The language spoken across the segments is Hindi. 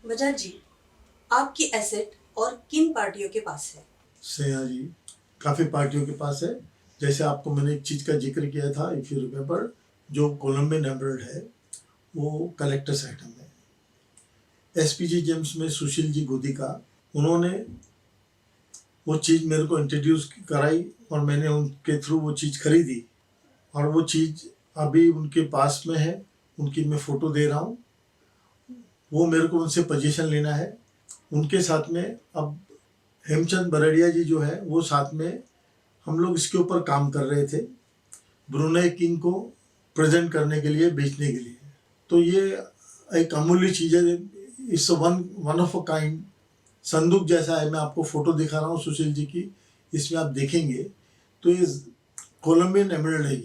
बजाज जी, आपकी एसेट और किन पार्टियों के पास है? स्नेहा जी, काफ़ी पार्टियों के पास है। जैसे आपको मैंने एक चीज़ का जिक्र किया था, इफ यू रिमेंबर, जो कोलंबियन एमरल्ड है वो कलेक्टर्स आइटम है। एसपीजी जेम्स में सुशील जी गोदी का, उन्होंने वो चीज़ मेरे को इंट्रोड्यूस कराई और मैंने उनके थ्रू वो चीज़ खरीदी और वो चीज़ अभी उनके पास में है। उनकी मैं फ़ोटो दे रहा हूँ। वो मेरे को उनसे पोजीशन लेना है। उनके साथ में अब हेमचंद बरड़िया जी जो है वो साथ में हम लोग इसके ऊपर काम कर रहे थे, ब्रुनेई किंग को प्रेजेंट करने के लिए, बेचने के लिए। तो ये एक अमूल्य चीज़ है, it's one of a kind संदूक जैसा है। मैं आपको फ़ोटो दिखा रहा हूँ सुशील जी की, इसमें आप देखेंगे तो ये कोलंबियन एमरल्ड है।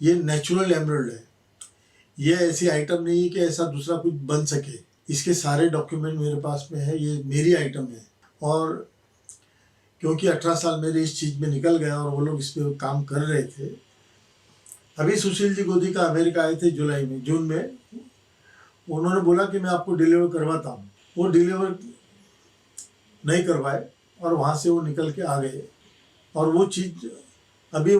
ये नेचुरल एमरल्ड है। ये ऐसी आइटम नहीं है कि ऐसा दूसरा कुछ बन सके। इसके सारे डॉक्यूमेंट मेरे पास में है, ये मेरी आइटम है। और क्योंकि 18 साल मेरे इस चीज़ में निकल गया और वो लोग इस पर काम कर रहे थे। अभी सुशील जी गोदी का अमेरिका आए थे जून में। उन्होंने बोला कि मैं आपको डिलीवर करवाता हूँ। वो डिलीवर नहीं करवाए और वहाँ से वो निकल के आ गए। और वो चीज़ अभी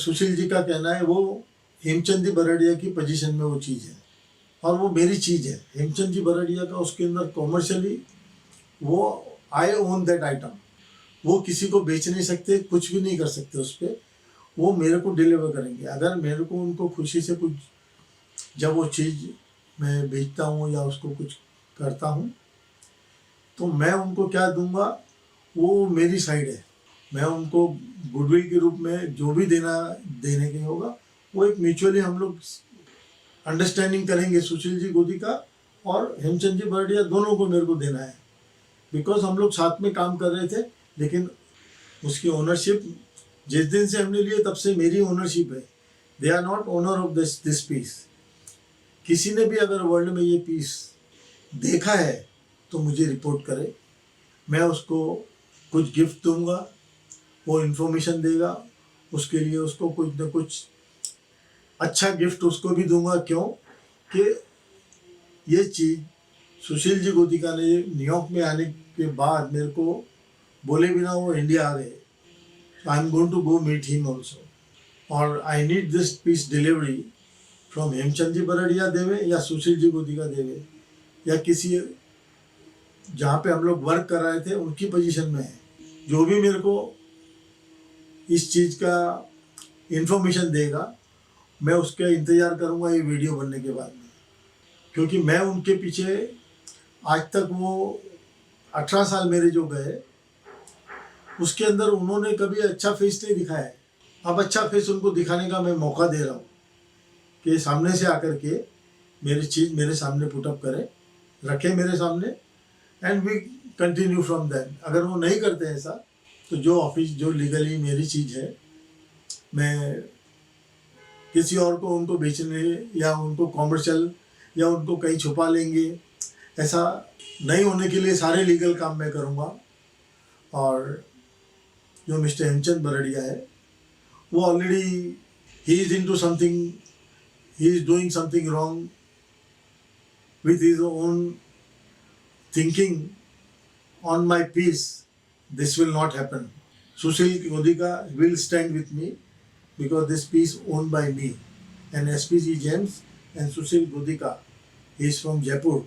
सुशील जी का कहना है वो हेमचंद जी बरड़िया की पोजीशन में वो चीज़ है और वो मेरी चीज़ है। हेमचंद जी बरड़िया का उसके अंदर कॉमर्शियली वो आई ओन दैट आइटम। वो किसी को बेच नहीं सकते, कुछ भी नहीं कर सकते उस पर। वो मेरे को डिलीवर करेंगे। अगर मेरे को उनको खुशी से कुछ, जब वो चीज़ मैं बेचता हूँ या उसको कुछ करता हूँ तो मैं उनको क्या दूंगा, वो मेरी साइड है। मैं उनको गुडविल के रूप में जो भी देने के होगा वो एक म्यूचुअली हम लोग अंडरस्टैंडिंग करेंगे। सुशील जी गोदी का और हेमचंद जी बरड़िया दोनों को मेरे को देना है, बिकॉज हम लोग साथ में काम कर रहे थे। लेकिन उसकी ओनरशिप जिस दिन से हमने लिए तब से मेरी ओनरशिप है। They are not owner of this piece. किसी ने भी अगर वर्ल्ड में ये पीस देखा है तो मुझे रिपोर्ट करे। मैं उसको कुछ गिफ्ट दूंगा, वो इन्फॉर्मेशन देगा, उसके लिए उसको कुछ न कुछ अच्छा गिफ्ट उसको भी दूंगा। क्यों कि ये चीज़ सुशील जी गोदिका ने न्यूयॉर्क में आने के बाद मेरे को बोले बिना वो इंडिया आ गए। I am going to go meet him also और I need this piece delivery from Hemchand ji Bardia देवे या सुशील जी गोदिका देवे या किसी जहाँ पे हम लोग वर्क कर रहे थे उनकी पोजीशन में है। जो भी मेरे को इस चीज़ का इंफॉर्मेशन देगा मैं उसका इंतज़ार करूँगा ये वीडियो बनने के बाद में। क्योंकि मैं उनके पीछे आज तक वो 18 साल मेरे जो गए उसके अंदर उन्होंने कभी अच्छा फेस नहीं दिखाया है। अब अच्छा फेस उनको दिखाने का मैं मौका दे रहा हूँ कि सामने से आकर के मेरी चीज़ मेरे सामने पुटअप करें, रखें मेरे सामने and we continue from then. अगर वो नहीं करते ऐसा तो जो ऑफिस जो लीगली मेरी चीज़ है मैं किसी और को उनको बेचने या उनको कॉमर्शियल या उनको कहीं छुपा लेंगे, ऐसा नहीं होने के लिए सारे लीगल काम मैं करूँगा। और जो मिस्टर हेमचंद बरड़िया है वो already he is into something, he is doing something wrong with his own thinking on my peace. This will not happen. Sushil Godika will stand with me because this piece owned by me and SPG James and Sushil Godika. He is from Jaipur.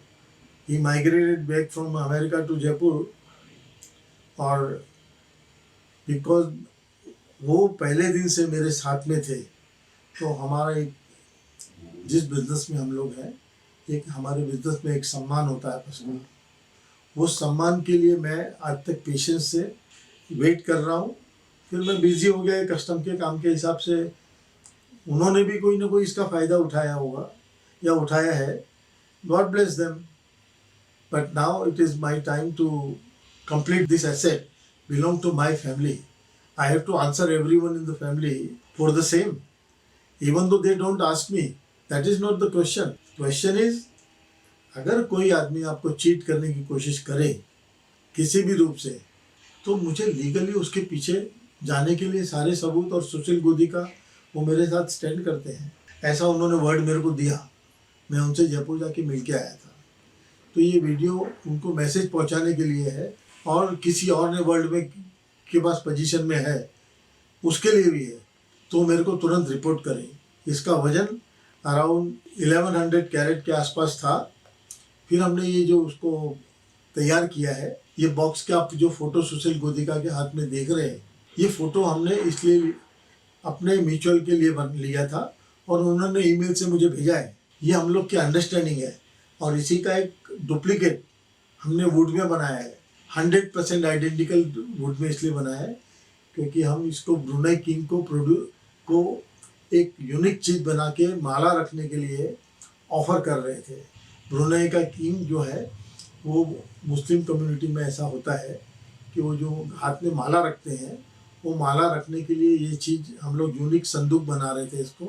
He migrated back from America to Jaipur और because वो पहले दिन से मेरे साथ में थे तो हमारा एक जिस बिजनेस में हम लोग हैं एक हमारे बिजनेस में एक सम्मान होता है पर्सनल। वो सम्मान के लिए मैं आज तक पेशेंस से वेट कर रहा हूँ। फिर मैं बिजी हो गया कस्टम के काम के हिसाब से। उन्होंने भी कोई ना कोई इसका फ़ायदा उठाया होगा या उठाया है, God bless them. But now it is my time to complete this asset belong to my family. I have to answer everyone in the family for the same, even though they don't ask me. That is not the question. Question is अगर कोई आदमी आपको चीट करने की कोशिश करे किसी भी रूप से तो मुझे लीगली उसके पीछे जाने के लिए सारे सबूत, और सुशील गोदी का वो मेरे साथ स्टैंड करते हैं। ऐसा उन्होंने वर्ड मेरे को दिया। मैं उनसे जयपुर जाके मिल के आया था। तो ये वीडियो उनको मैसेज पहुंचाने के लिए है, और किसी और ने वर्ल्ड में के पास पोजीशन में है उसके लिए भी है, तो मेरे को तुरंत रिपोर्ट करें। इसका वजन अराउंड 1100 कैरेट के आसपास था। फिर हमने ये जो उसको तैयार किया है, ये बॉक्स के आप जो फ़ोटो सुशील गोदिका के हाथ में देख रहे हैं, ये फ़ोटो हमने इसलिए अपने म्यूचुअल के लिए लिया था और उन्होंने ईमेल से मुझे भेजा है। ये हम लोग की अंडरस्टैंडिंग है, और इसी का एक डुप्लीकेट हमने वुड में बनाया है। 100% आइडेंटिकल वुड में इसलिए बनाया है क्योंकि हम इसको ब्रुनेई किंग को एक यूनिक चीज़ बना के माला रखने के लिए ऑफ़र कर रहे थे। ब्रुनेई का किंग जो है वो मुस्लिम कम्युनिटी में ऐसा होता है कि वो जो हाथ में माला रखते हैं, वो माला रखने के लिए ये चीज़ हम लोग यूनिक संदूक बना रहे थे इसको,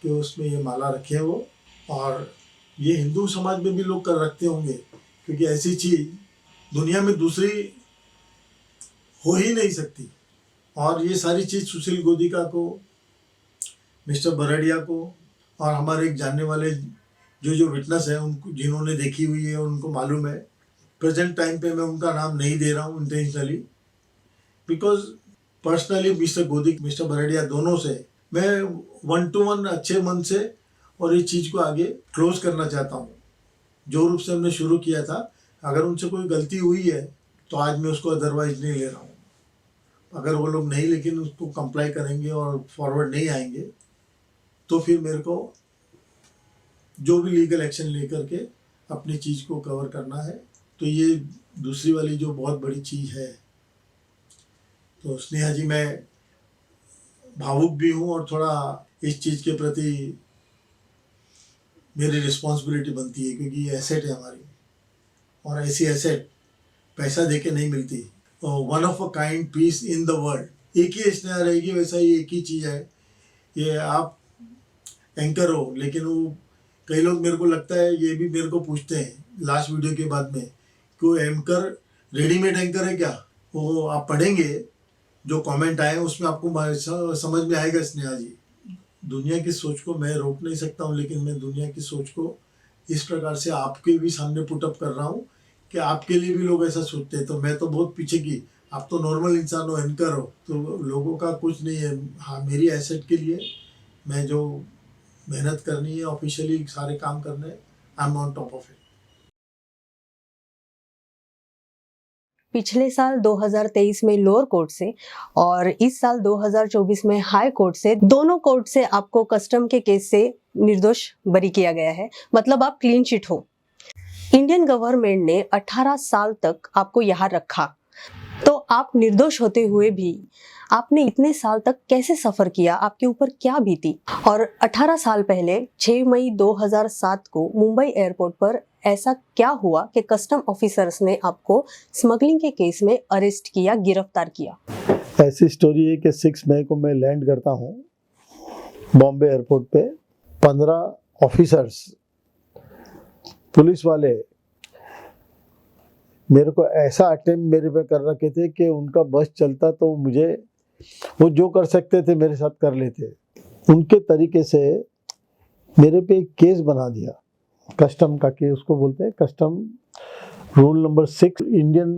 कि उसमें ये माला रखे वो। और ये हिंदू समाज में भी लोग कर रखते होंगे, क्योंकि ऐसी चीज़ दुनिया में दूसरी हो ही नहीं सकती। और ये सारी चीज़ सुशील गोदिका को, मिस्टर बरड़िया को, और हमारे एक जानने वाले जो विटनेस है उनको, जिन्होंने देखी हुई है उनको मालूम है। प्रेजेंट टाइम पे मैं उनका नाम नहीं दे रहा हूँ intentionally, because personally mister Bardia दोनों से मैं 1-to-1 अच्छे मन से और इस चीज़ को आगे क्लोज करना चाहता हूँ। जो रूप से हमने शुरू किया था, अगर उनसे कोई गलती हुई है तो आज मैं उसको अदरवाइज नहीं ले रहा हूँ। अगर वो लोग नहीं लेकिन उसको कंप्लाई करेंगे और फॉरवर्ड नहीं आएंगे, तो फिर मेरे को जो भी लीगल एक्शन लेकर के अपनी चीज़ को कवर करना है। तो ये दूसरी वाली जो बहुत बड़ी चीज़ है, तो स्नेहा जी मैं भावुक भी हूँ और थोड़ा इस चीज़ के प्रति मेरी रिस्पॉन्सिबिलिटी बनती है, क्योंकि ये एसेट है हमारी, और ऐसी एसेट पैसा दे के नहीं मिलती। One of a kind piece in the world, एक ही स्नेहा रहेगी, वैसा ही एक ही चीज़ है। ये आप एंकर हो, लेकिन वो कई लोग, मेरे को लगता है ये भी मेरे को पूछते हैं लास्ट वीडियो के बाद में कि वो एंकर रेडीमेड एंकर है क्या। वो आप पढ़ेंगे जो कमेंट आए उसमें आपको समझ में आएगा। स्नेहा जी, दुनिया की सोच को मैं रोक नहीं सकता हूँ, लेकिन मैं दुनिया की सोच को इस प्रकार से आपके भी सामने पुटअप कर रहा हूँ कि आपके लिए भी लोग ऐसा सोचते हैं। तो मैं तो बहुत पीछे की, आप तो नॉर्मल इंसान हो, एंकर हो, तो लोगों का कुछ नहीं है। हाँ, मेरी एसेट के लिए मैं जो मेहनत करनी है, ऑफिशियली सारे काम करने, I am on top of it. पिछले साल 2023 में लोअर कोर्ट से और इस साल 2024 में हाई कोर्ट से, दोनों कोर्ट से आपको कस्टम के केस से निर्दोष बरी किया गया है, मतलब आप क्लीन चिट हो। इंडियन गवर्नमेंट ने 18 साल तक आपको यहाँ रखा, तो आप निर्दोष होते हुए भी आपने इतने साल तक कैसे सफर किया, आपके ऊपर क्या बीती? और 18 साल पहले 6 मई 2007 को मुंबई एयरपोर्ट पर ऐसा क्या हुआ कि कस्टम ऑफिसर्स ने आपको स्मगलिंग के केस में अरेस्ट किया, गिरफ्तार किया? ऐसी स्टोरी है कि 6 मई को मैं लैंड करता हूँ बॉम्बे एयरपोर्ट पे। 15 ऑफिसर्स पुलिस वाले मेरे को ऐसा अटेम्प्ट मेरे पे कर रखे थे कि उनका बस चलता तो मुझे, वो जो कर सकते थे मेरे साथ कर लेते। उनके तरीके से मेरे पे एक केस बना दिया, कस्टम का केस उसको बोलते हैं। Custom rule number 6 Indian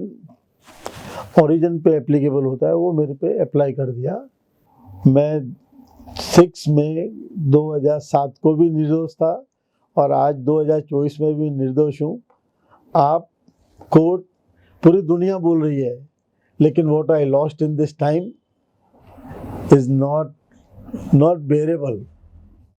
origin पे एप्लीकेबल होता है, वो मेरे पे अप्लाई कर दिया। मैं 6 मई 2007 को भी निर्दोष था और आज 2024 में भी निर्दोष हूँ। आप कोर्ट, पूरी दुनिया बोल रही है, लेकिन what I lost in this time is not बेरेबल।